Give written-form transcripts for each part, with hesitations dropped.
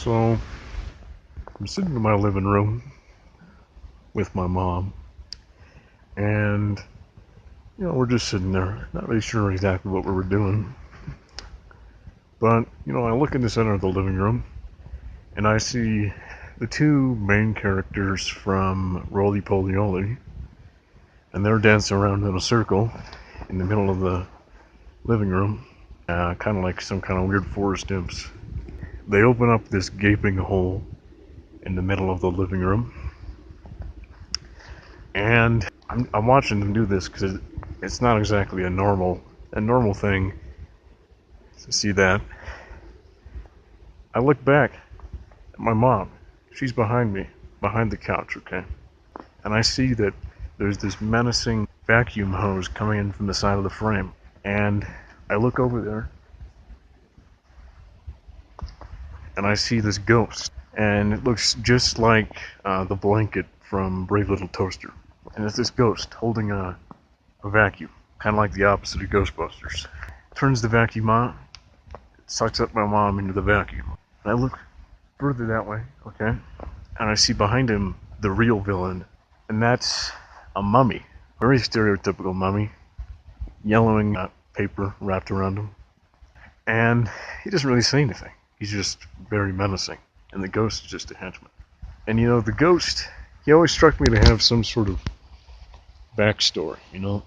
So, I'm sitting in my living room with my mom, and, we're just sitting there, not really sure exactly what we were doing. But, I look in the center of the living room, and I see the two main characters from Roly Poly Oly, and they're dancing around in a circle in the middle of the living room, kind of like some kind of weird forest imps. They open up this gaping hole in the middle of the living room, and I'm watching them do this because it's not exactly a normal thing to see that. I look back at my mom. She's behind me, behind the couch, okay? And I see that there's this menacing vacuum hose coming in from the side of the frame. And I look over there, and I see this ghost. And it looks just like the blanket from Brave Little Toaster. And it's this ghost holding a vacuum, kind of like the opposite of Ghostbusters. Turns the vacuum on, it sucks up my mom into the vacuum. And I look further that way, okay? And I see behind him the real villain, and that's a mummy. Very stereotypical mummy. Yellowing paper wrapped around him. And he doesn't really say anything. He's just very menacing. And the ghost is just a henchman. And the ghost, he always struck me to have some sort of backstory,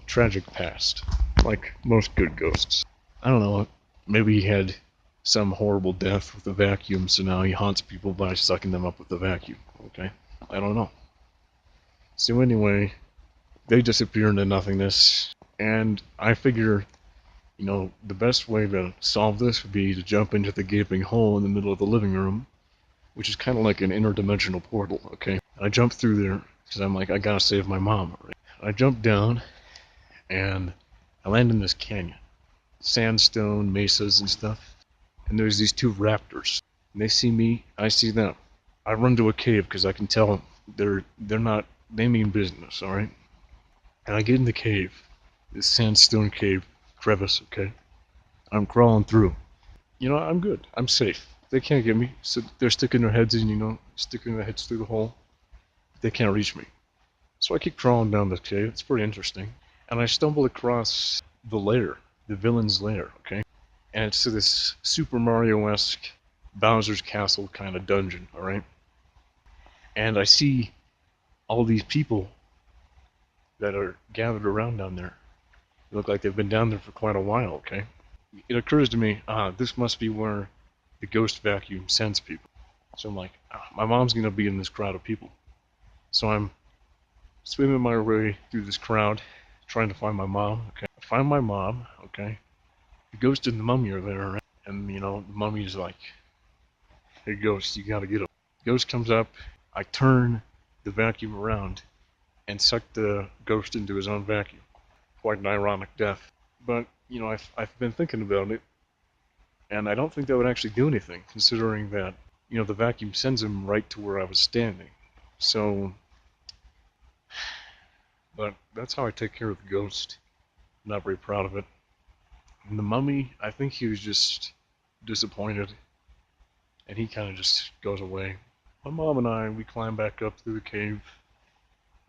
tragic past. Like most good ghosts. I don't know, maybe he had some horrible death with a vacuum, so now he haunts people by sucking them up with the vacuum, okay? I don't know. So anyway, they disappear into nothingness, and I figure, the best way to solve this would be to jump into the gaping hole in the middle of the living room, which is kind of like an interdimensional portal, okay? I jump through there, because I'm like, I gotta save my mom, right? I jump down, and I land in this canyon. Sandstone, mesas, and stuff. And there's these two raptors. And they see me, I see them. I run to a cave because I can tell they mean business, alright? And I get in the cave, this sandstone cave crevice, okay? I'm crawling through. I'm good. I'm safe. They can't get me. So they're sticking their heads in, sticking their heads through the hole. They can't reach me. So I keep crawling down the cave. It's pretty interesting. And I stumble across the lair, the villain's lair, okay? And it's this Super Mario-esque Bowser's Castle kind of dungeon, alright? And I see all these people that are gathered around down there. They look like they've been down there for quite a while, okay? It occurs to me, this must be where the ghost vacuum sends people. So I'm like, my mom's gonna be in this crowd of people. So I'm swimming my way through this crowd, trying to find my mom, okay? I find my mom, okay? The ghost and the mummy are there, right? And, the mummy's like, hey, ghost, you gotta get him. Ghost comes up, I turn the vacuum around and suck the ghost into his own vacuum. Quite an ironic death. But, I've been thinking about it, and I don't think that would actually do anything, considering that, the vacuum sends him right to where I was standing. So, but that's how I take care of the ghost. I'm not very proud of it. And the mummy, I think he was just disappointed, and he kind of just goes away. My mom and I, we climb back up through the cave,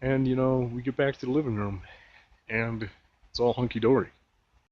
and, we get back to the living room, and it's all hunky-dory.